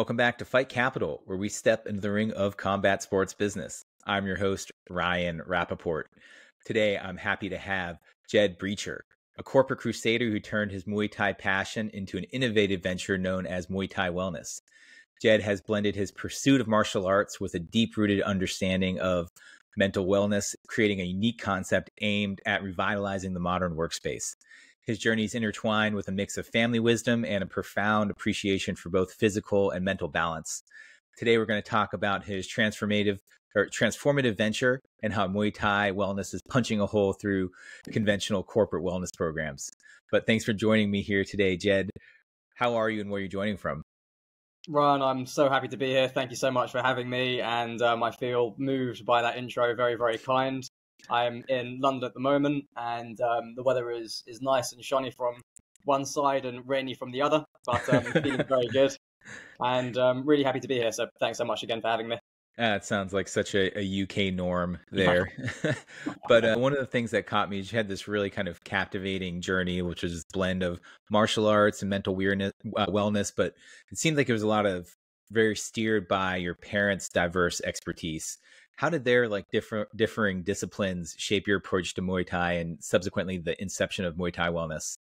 Welcome back to Fight Capital, where we step into the ring of combat sports business. I'm your host, Ryan Rappaport. Today, I'm happy to have Jed Brecher, a corporate crusader who turned his Muay Thai passion into an innovative venture known as Muay Thai Wellness. Jed has blended his pursuit of martial arts with a deep-rooted understanding of mental wellness, creating a unique concept aimed at revitalizing the modern workspace. His journey is intertwined with a mix of family wisdom and a profound appreciation for both physical and mental balance. Today, we're going to talk about his transformative venture and how Muay Thai Wellness is punching a hole through conventional corporate wellness programs. But thanks for joining me here today, Jed. How are you and where are you joining from? Ron, I'm so happy to be here. Thank you so much for having me. And I feel moved by that intro. Very, very kind. I'm in London at the moment, and the weather is nice and shiny from one side and rainy from the other, but feeling very good and really happy to be here. So thanks so much again for having me. It sounds like such a UK norm there. But one of the things that caught me is you had this really kind of captivating journey, which was this blend of martial arts and mental wellness. But it seemed like it was a lot of very steered by your parents' diverse expertise. How did their differing disciplines shape your approach to Muay Thai and subsequently the inception of Muay Thai Wellness?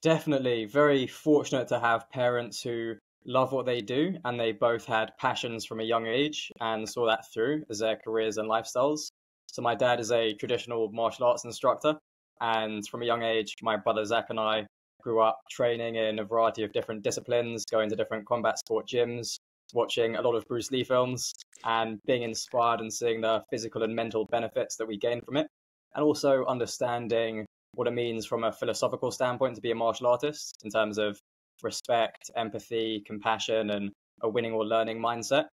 Definitely very fortunate to have parents who love what they do, and they both had passions from a young age and saw that through as their careers and lifestyles. So my dad is a traditional martial arts instructor, and from a young age, my brother Zach and I grew up training in a variety of different disciplines, going to different combat sport gyms, watching a lot of Bruce Lee films and being inspired and seeing the physical and mental benefits that we gain from it, and also understanding what it means from a philosophical standpoint to be a martial artist in terms of respect, empathy, compassion, and a winning or learning mindset.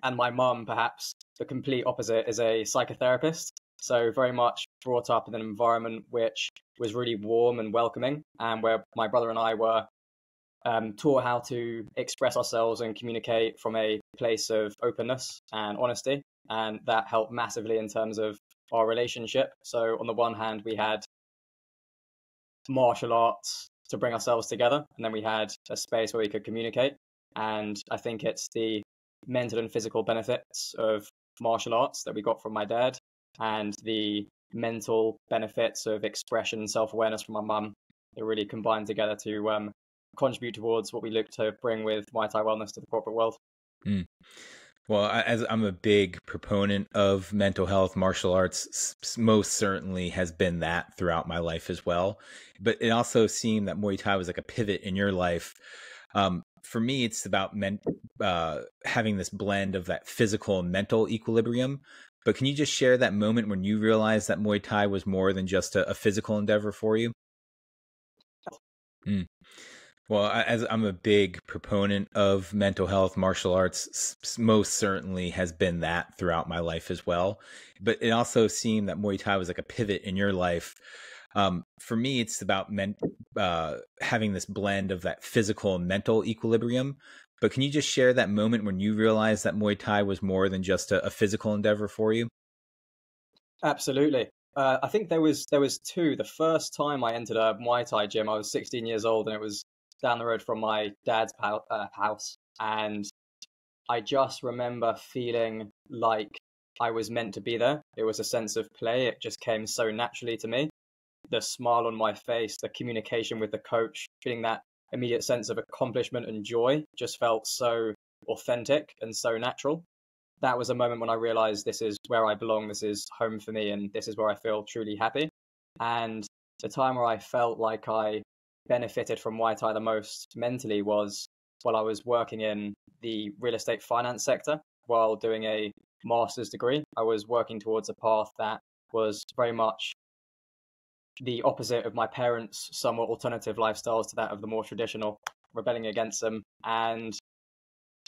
And my mum, perhaps the complete opposite, is a psychotherapist. So very much brought up in an environment which was really warm and welcoming, and where my brother and I were taught how to express ourselves and communicate from a place of openness and honesty. And that helped massively in terms of our relationship. So on the one hand, we had martial arts to bring ourselves together, and then we had a space where we could communicate. And I think it's the mental and physical benefits of martial arts that we got from my dad, and the mental benefits of expression and self-awareness from my mum that really combined together to contribute towards what we look to bring with Muay Thai Wellness to the corporate world. Well, as I'm a big proponent of mental health, martial arts most certainly has been that throughout my life as well. But it also seemed that Muay Thai was like a pivot in your life. For me, it's about having this blend of that physical and mental equilibrium. But can you just share that moment when you realized that Muay Thai was more than just a physical endeavor for you? Well, as I'm a big proponent of mental health, martial arts most certainly has been that throughout my life as well. But it also seemed that Muay Thai was like a pivot in your life. For me, it's about having this blend of that physical and mental equilibrium. But can you just share that moment when you realized that Muay Thai was more than just a physical endeavor for you? Absolutely. I think there was two. The first time I entered a Muay Thai gym, I was 16 years old, and it was down the road from my dad's house. And I just remember feeling like I was meant to be there. It was a sense of play. It just came so naturally to me. The smile on my face, the communication with the coach, feeling that immediate sense of accomplishment and joy just felt so authentic and so natural. That was a moment when I realized this is where I belong, this is home for me, and this is where I feel truly happy. And the time where I felt like I benefited from Muay Thai the most mentally was while I was working in the real estate finance sector while doing a master's degree. I was working towards a path that was very much the opposite of my parents' somewhat alternative lifestyles to that of the more traditional, rebelling against them. And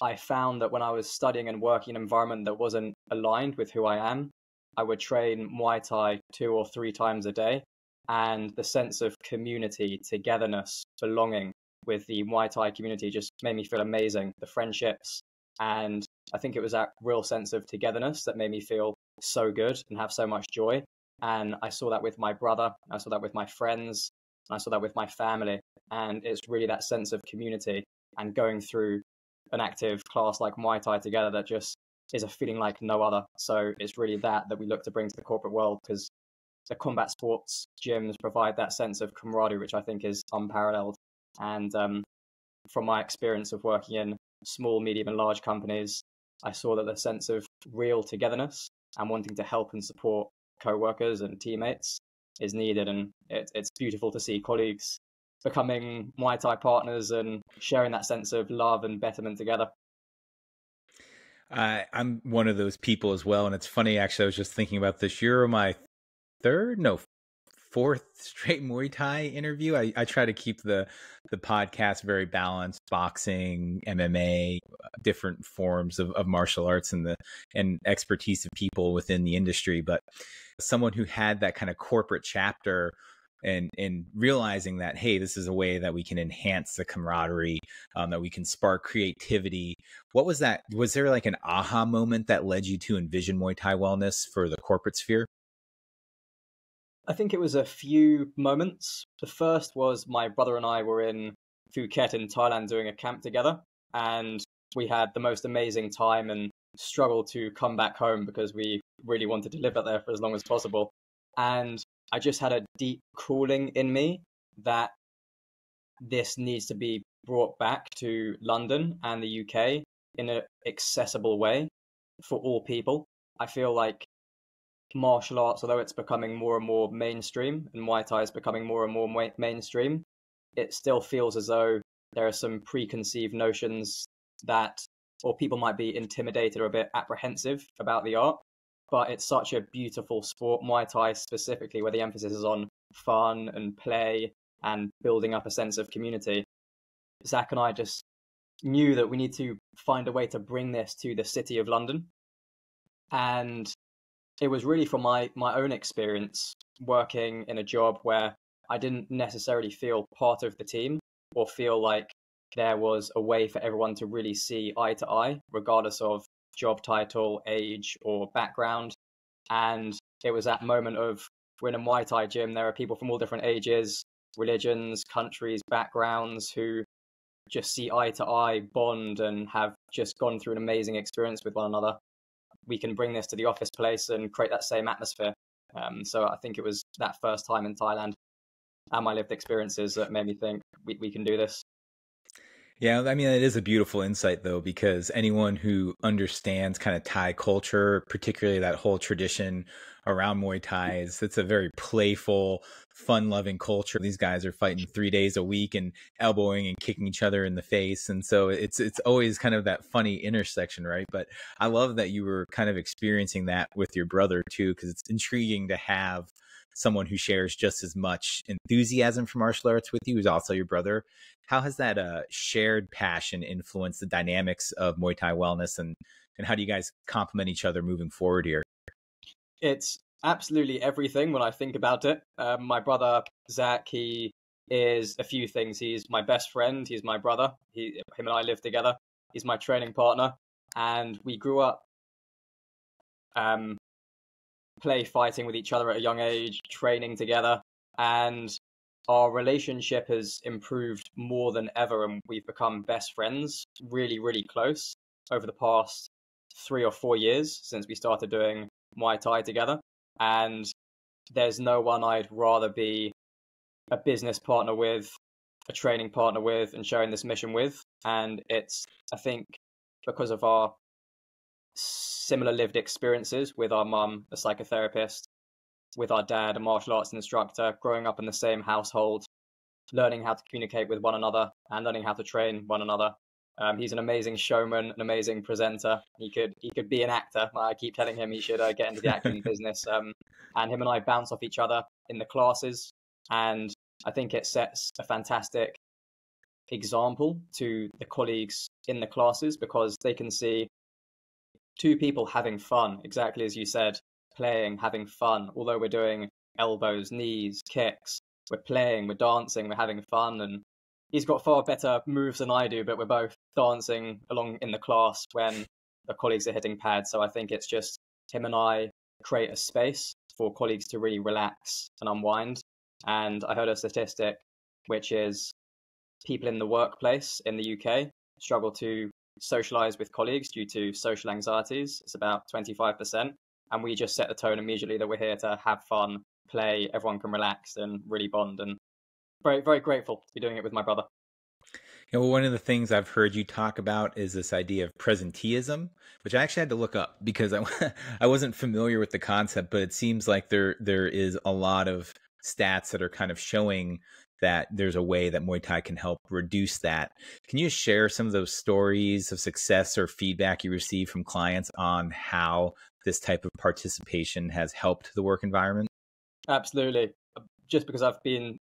I found that when I was studying and working in an environment that wasn't aligned with who I am, I would train Muay Thai 2 or 3 times a day. And the sense of community, togetherness, belonging with the Muay Thai community just made me feel amazing. The friendships. And I think it was that real sense of togetherness that made me feel so good and have so much joy. And I saw that with my brother. I saw that with my friends. And I saw that with my family. And it's really that sense of community and going through an active class like Muay Thai together that just is a feeling like no other. So it's really that we look to bring to the corporate world, because the combat sports gyms provide that sense of camaraderie, which I think is unparalleled. And from my experience of working in small, medium, and large companies, I saw that the sense of real togetherness and wanting to help and support co-workers and teammates is needed. And it's beautiful to see colleagues becoming Muay Thai partners and sharing that sense of love and betterment together. I'm one of those people as well. And it's funny, actually, I was just thinking about this. You're my fourth straight Muay Thai interview. I try to keep the podcast very balanced: boxing, MMA, different forms of martial arts, and expertise of people within the industry. But someone who had that kind of corporate chapter and realizing that, hey, this is a way that we can enhance the camaraderie, that we can spark creativity. What was that? Was there like an aha moment that led you to envision Muay Thai Wellness for the corporate sphere? I think it was a few moments. The first was my brother and I were in Phuket in Thailand doing a camp together, and we had the most amazing time and struggled to come back home because we really wanted to live out there for as long as possible. And I just had a deep calling in me that this needs to be brought back to London and the UK in an accessible way for all people. I feel like martial arts, although it's becoming more and more mainstream, and Muay Thai is becoming more and more mainstream, it still feels as though there are some preconceived notions that, or people might be intimidated or a bit apprehensive about the art. But it's such a beautiful sport, Muay Thai specifically, where the emphasis is on fun and play and building up a sense of community. Zach and I just knew that we need to find a way to bring this to the city of London. And it was really from my own experience working in a job where I didn't necessarily feel part of the team or feel like there was a way for everyone to really see eye to eye, regardless of job title, age, or background. And it was that moment of, we're in a Muay Thai gym, there are people from all different ages, religions, countries, backgrounds who just see eye to eye, bond, and have just gone through an amazing experience with one another. We can bring this to the office place and create that same atmosphere. So I think it was that first time in Thailand and my lived experiences that made me think we can do this. Yeah, I mean, it is a beautiful insight, though, because anyone who understands kind of Thai culture, particularly that whole tradition around Muay Thai, it's a very playful, fun-loving culture. These guys are fighting 3 days a week and elbowing and kicking each other in the face. And so it's always kind of that funny intersection, right? But I love that you were kind of experiencing that with your brother, too, because it's intriguing to have someone who shares just as much enthusiasm for martial arts with you, who's also your brother. How has that shared passion influenced the dynamics of Muay Thai Wellness, and how do you guys complement each other moving forward here? It's absolutely everything when I think about it. My brother, Zach, he is a few things. He's my best friend. He's my brother. Him and I live together. He's my training partner. And we grew up play fighting with each other at a young age, training together. And our relationship has improved more than ever, and we've become best friends, really, really close over the past 3 or 4 years since we started doing Muay Thai together. And there's no one I'd rather be a business partner with, a training partner with, and sharing this mission with. And it's, I think, because of our similar lived experiences with our mum, a psychotherapist, with our dad, a martial arts instructor, growing up in the same household, learning how to communicate with one another and learning how to train one another. He's an amazing showman, an amazing presenter. He could be an actor. I keep telling him he should get into the acting business. And him and I bounce off each other in the classes. And I think it sets a fantastic example to the colleagues in the classes, because they can see two people having fun, exactly as you said, playing, having fun. Although we're doing elbows, knees, kicks, we're playing, we're dancing, we're having fun. And he's got far better moves than I do, but we're both dancing along in the class when the colleagues are hitting pads. So I think it's just him and I create a space for colleagues to really relax and unwind. And I heard a statistic, which is people in the workplace in the UK struggle to socialize with colleagues due to social anxieties. It's about 25%. And we just set the tone immediately that we're here to have fun, play, everyone can relax and really bond. And very, very grateful to be doing it with my brother. You know, one of the things I've heard you talk about is this idea of presenteeism, which I actually had to look up because I wasn't familiar with the concept, but it seems like there is a lot of stats that are kind of showing that there's a way that Muay Thai can help reduce that. Can you share some of those stories of success or feedback you receive from clients on how this type of participation has helped the work environment? Absolutely. Just because I've been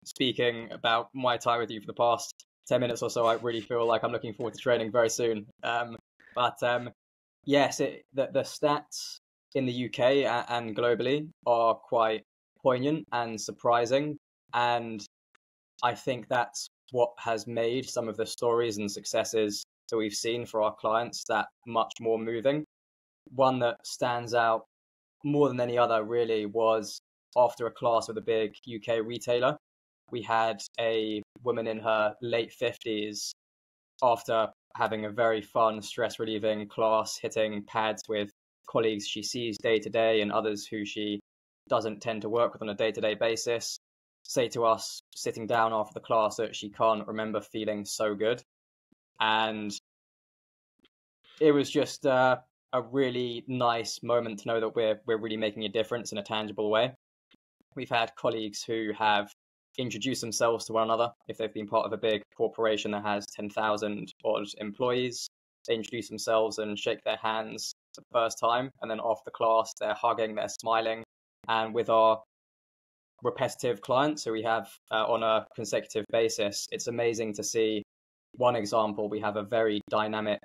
speaking about Muay Thai with you for the past 10 minutes or so, I really feel like I'm looking forward to training very soon. But yes, the stats in the UK and globally are quite poignant and surprising. And I think that's what has made some of the stories and successes that we've seen for our clients that much more moving. One that stands out more than any other really was after a class with a big UK retailer. We had a woman in her late 50s after having a very fun, stress relieving class, hitting pads with colleagues she sees day to day and others who she doesn't tend to work with on a day to day basis, say to us sitting down after the class that she can't remember feeling so good. And it was just a really nice moment to know that we're really making a difference in a tangible way. We've had colleagues who have introduced themselves to one another. If they've been part of a big corporation that has 10,000 odd employees, they introduce themselves and shake their hands for the first time. And then after the class, they're hugging, they're smiling. And with our repetitive clients who we have on a consecutive basis, it's amazing to see. One example, we have a very dynamic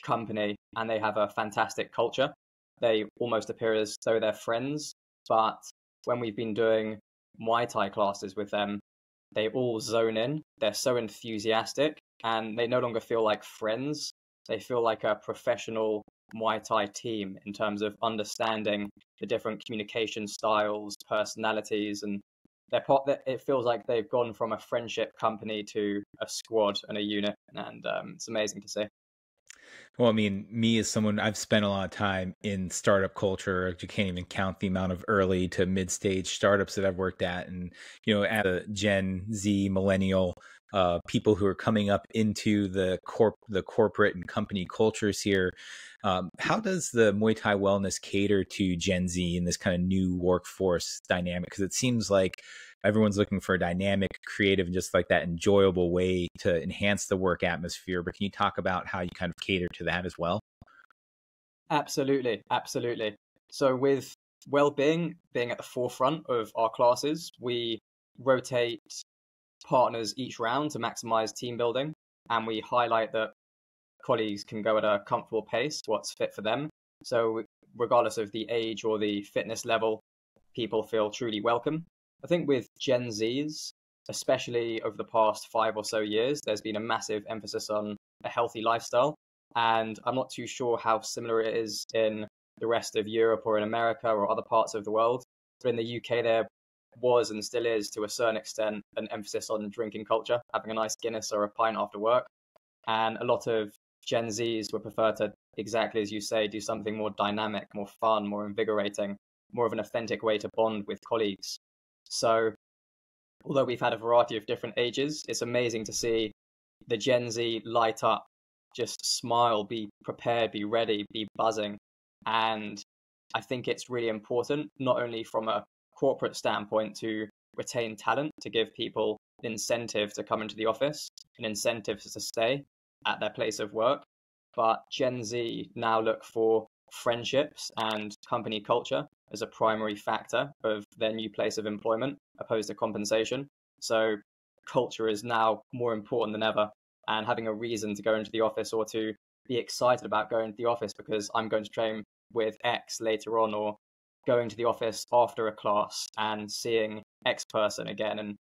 company and they have a fantastic culture. They almost appear as though they're friends, but when we've been doing Muay Thai classes with them, they all zone in. They're so enthusiastic and they no longer feel like friends. They feel like a professional Muay Thai team in terms of understanding the different communication styles, personalities, and it feels like they've gone from a friendship company to a squad and a unit, and it's amazing to see. Well, I mean, me as someone, I've spent a lot of time in startup culture. You can't even count the amount of early to mid-stage startups that I've worked at. And, you know, at a Gen Z millennial, people who are coming up into the corporate and company cultures here. How does the Muay Thai Wellness cater to Gen Z in this kind of new workforce dynamic? Because it seems like everyone's looking for a dynamic, creative, and just like that enjoyable way to enhance the work atmosphere. But can you talk about how you kind of cater to that as well? Absolutely, absolutely. So with well-being being at the forefront of our classes, we rotate partners each round to maximize team building, and we highlight that colleagues can go at a comfortable pace, what's fit for them. So regardless of the age or the fitness level, people feel truly welcome. I think with Gen Zs, especially over the past 5 or so years, there's been a massive emphasis on a healthy lifestyle. And I'm not too sure how similar it is in the rest of Europe or in America or other parts of the world. But in the UK, there was and still is, to a certain extent, an emphasis on drinking culture, having a nice Guinness or a pint after work. And a lot of Gen Zs would prefer to, exactly as you say, do something more dynamic, more fun, more invigorating, more of an authentic way to bond with colleagues. So although we've had a variety of different ages, it's amazing to see the Gen Z light up, just smile, be prepared, be ready, be buzzing. And I think it's really important, not only from a corporate standpoint, to retain talent, to give people an incentive to come into the office, an incentive to stay at their place of work, but Gen Z now look for friendships and company culture as a primary factor of their new place of employment opposed to compensation. So culture is now more important than ever, and having a reason to go into the office or to be excited about going to the office because I'm going to train with X later on, or going to the office after a class and seeing X person again, and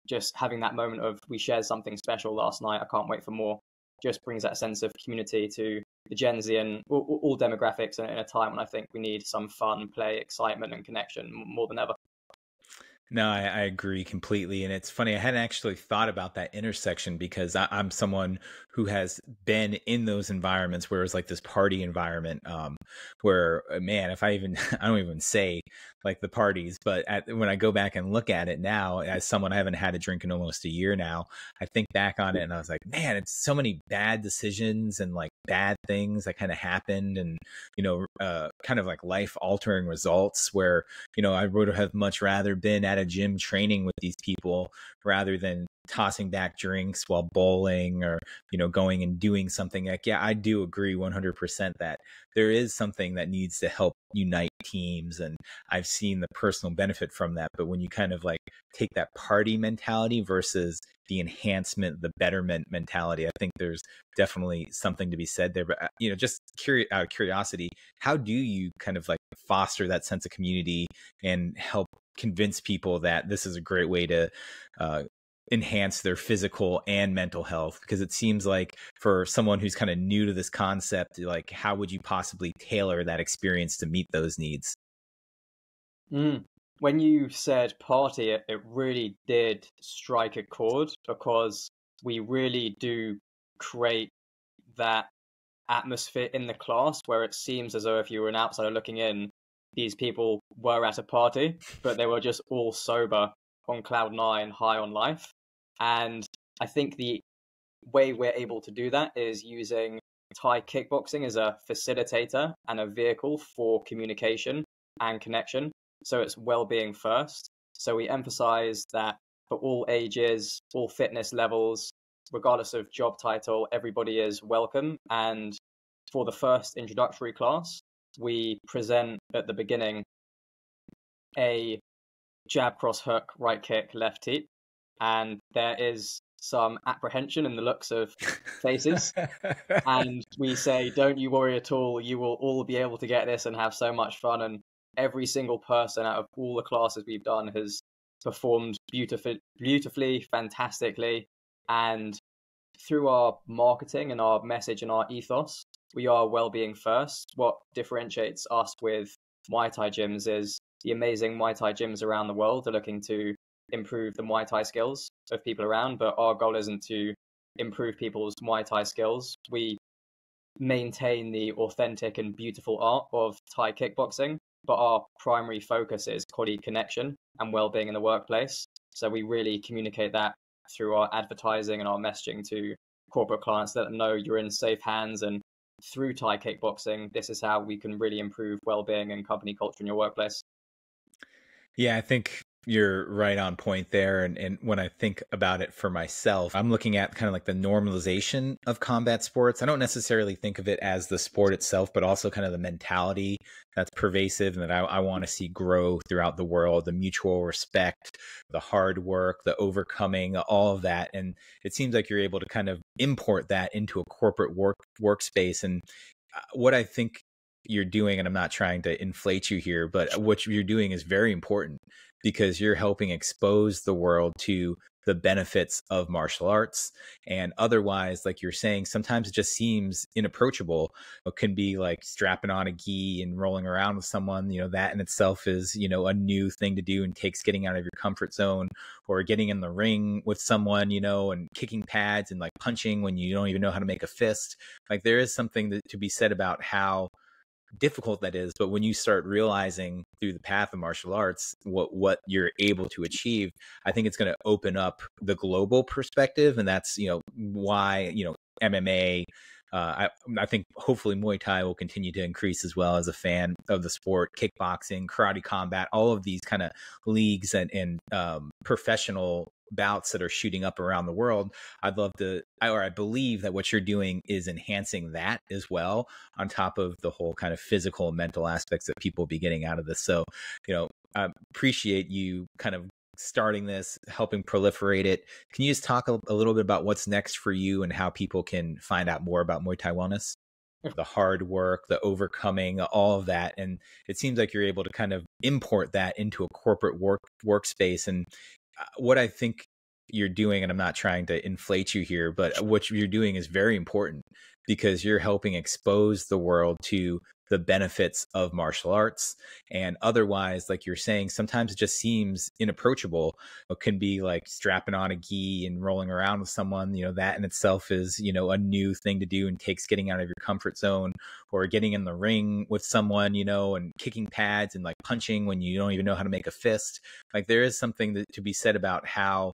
just having that moment of we shared something special last night, I can't wait for more, just brings that sense of community to the Gen Z and all demographics in a time when I think we need some fun, play, excitement, and connection more than ever. No, I agree completely. And it's funny, I hadn't actually thought about that intersection because I'm someone who has been in those environments where it's like this party environment, where, man, if I even, I don't even say like the parties, but when I go back and look at it now, as someone I haven't had a drink in almost a year now, I think back on it and I was like, man, it's so many bad decisions and like bad things that kind of happened and, kind of like life altering results where I would have much rather been at a gym training with these people rather than tossing back drinks while bowling or, going and doing something like, yeah, I do agree 100% that there is something that needs to help unite teams. And I've seen the personal benefit from that. But when you kind of like take that party mentality versus the enhancement, the betterment mentality, I think there's definitely something to be said there. But, just out of curiosity, how do you kind of like foster that sense of community and help convince people that this is a great way to enhance their physical and mental health? Because it seems like for someone who's kind of new to this concept, like how would you possibly tailor that experience to meet those needs? When you said party, it really did strike a chord because we really do create that atmosphere in the class where it seems as though if you were an outsider looking in, these people were at a party, but they were just all sober on cloud nine, high on life. And I think the way we're able to do that is using Thai kickboxing as a facilitator and a vehicle for communication and connection. So it's well-being first. So we emphasize that for all ages, all fitness levels, regardless of job title, everybody is welcome. And for the first introductory class, we present at the beginning a jab, cross, hook, right kick, left teep. And there is some apprehension in the looks of faces. And we say, don't you worry at all. You will all be able to get this and have so much fun. And every single person out of all the classes we've done has performed beautifully, fantastically. And through our marketing and our message and our ethos, we are well-being first. What differentiates us with Muay Thai gyms is the amazing Muay Thai gyms around the world are looking to improve the Muay Thai skills of people around, but our goal isn't to improve people's Muay Thai skills. We maintain the authentic and beautiful art of Thai kickboxing, but our primary focus is colleague connection and well-being in the workplace. So we really communicate that through our advertising and our messaging to corporate clients, let them know you're in safe hands. And through Thai kickboxing, this is how we can really improve well-being and company culture in your workplace. Yeah, I think you're right on point there. And when I think about it for myself, I'm looking at kind of like the normalization of combat sports. I don't necessarily think of it as the sport itself, but also kind of the mentality that's pervasive and that I want to see grow throughout the world, the mutual respect, the hard work, the overcoming, all of that. And it seems like you're able to kind of import that into a corporate workspace. And what I think you're doing, and I'm not trying to inflate you here, but what you're doing is very important because you're helping expose the world to the benefits of martial arts. And otherwise, like you're saying, sometimes it just seems inapproachable. It can be like strapping on a gi and rolling around with someone, that in itself is, a new thing to do and takes getting out of your comfort zone, or getting in the ring with someone, and kicking pads and like punching when you don't even know how to make a fist. Like there is something to be said about how difficult that is, but when you start realizing through the path of martial arts what you're able to achieve, I think it's going to open up the global perspective. And that's why MMA, I think hopefully Muay Thai will continue to increase as well. As a fan of the sport, kickboxing, karate combat, all of these kind of leagues and professional bouts that are shooting up around the world. I believe that what you're doing is enhancing that as well, on top of the whole kind of physical and mental aspects that people will be getting out of this. So, I appreciate you kind of starting this, helping proliferate it. Can you just talk a little bit about what's next for you and how people can find out more about Muay Thai Wellness? The hard work, the overcoming, all of that. And it seems like you're able to kind of import that into a corporate workspace. And what I think you're doing, and I'm not trying to inflate you here, but what you're doing is very important because you're helping expose the world to the benefits of martial arts. And otherwise, like you're saying, sometimes it just seems inapproachable. It can be like strapping on a gi and rolling around with someone, that in itself is, a new thing to do and takes getting out of your comfort zone, or getting in the ring with someone, and kicking pads and like punching when you don't even know how to make a fist. Like there is something to be said about how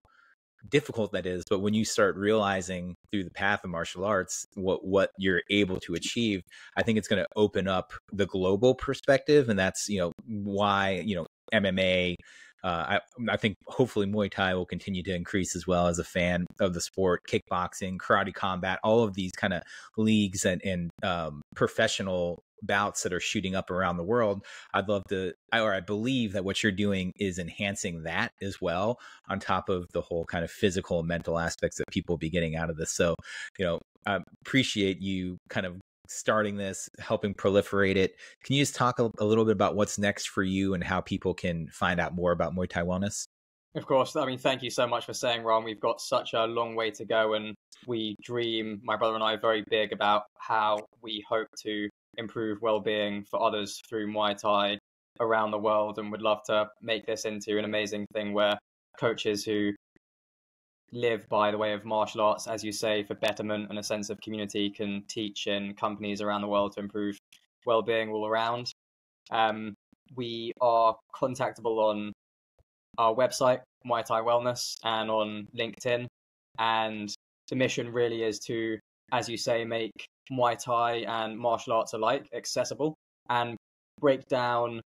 difficult that is, but when you start realizing through the path of martial arts what you're able to achieve, I think it's going to open up the global perspective. And that's why MMA, I think hopefully Muay Thai will continue to increase as well, as a fan of the sport. Kickboxing, karate combat, all of these kind of leagues and professional bouts that are shooting up around the world. I believe that what you're doing is enhancing that as well, on top of the whole kind of physical and mental aspects that people will be getting out of this. So, I appreciate you kind of starting this, helping proliferate it. Can you just talk a little bit about what's next for you and how people can find out more about Muay Thai Wellness? Of course. I mean, thank you so much for saying, Ron. We've got such a long way to go, and we dream, my brother and I, very big about how we hope to improve well-being for others through Muay Thai around the world, and would love to make this into an amazing thing where coaches who live by the way of martial arts, as you say, for betterment and a sense of community, can teach in companies around the world to improve well-being all around. We are contactable on our website, Muay Thai Wellness, and on LinkedIn. And the mission really is to, as you say, make Muay Thai and martial arts alike accessible, and break down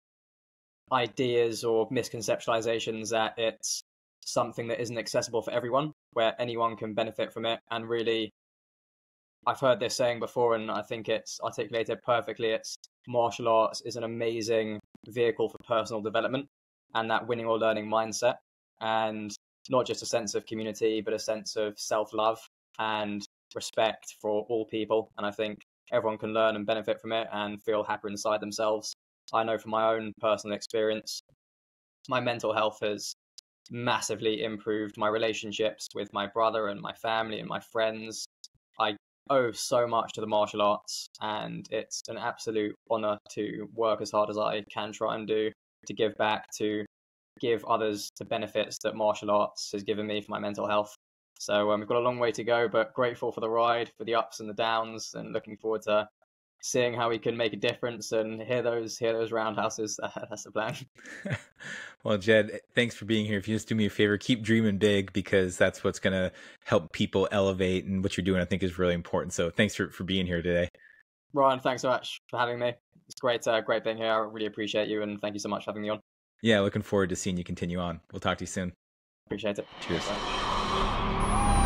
ideas or misconceptualizations that it's something that isn't accessible for everyone, where anyone can benefit from it. And really, I've heard this saying before, and I think it's articulated perfectly. It's martial arts is an amazing vehicle for personal development and that winning or learning mindset, and not just a sense of community, but a sense of self-love and respect for all people. And I think everyone can learn and benefit from it and feel happy inside themselves. I know from my own personal experience, my mental health has massively improved. My relationships with my brother and my family and my friends, I owe so much to the martial arts, and it's an absolute honor to work as hard as I can try and do to give back, to give others the benefits that martial arts has given me for my mental health. So we've got a long way to go, but grateful for the ride, for the ups and the downs, and looking forward to seeing how we can make a difference and hear those roundhouses. That's the plan. Well, Jed, thanks for being here. If you just do me a favor, keep dreaming big, because that's what's going to help people elevate, and what you're doing, I think, is really important. So thanks for being here today. Ryan, thanks so much for having me. It's great being here. I really appreciate you, and thank you so much for having me on. Yeah, looking forward to seeing you continue on. We'll talk to you soon. Appreciate it. Cheers. Bye.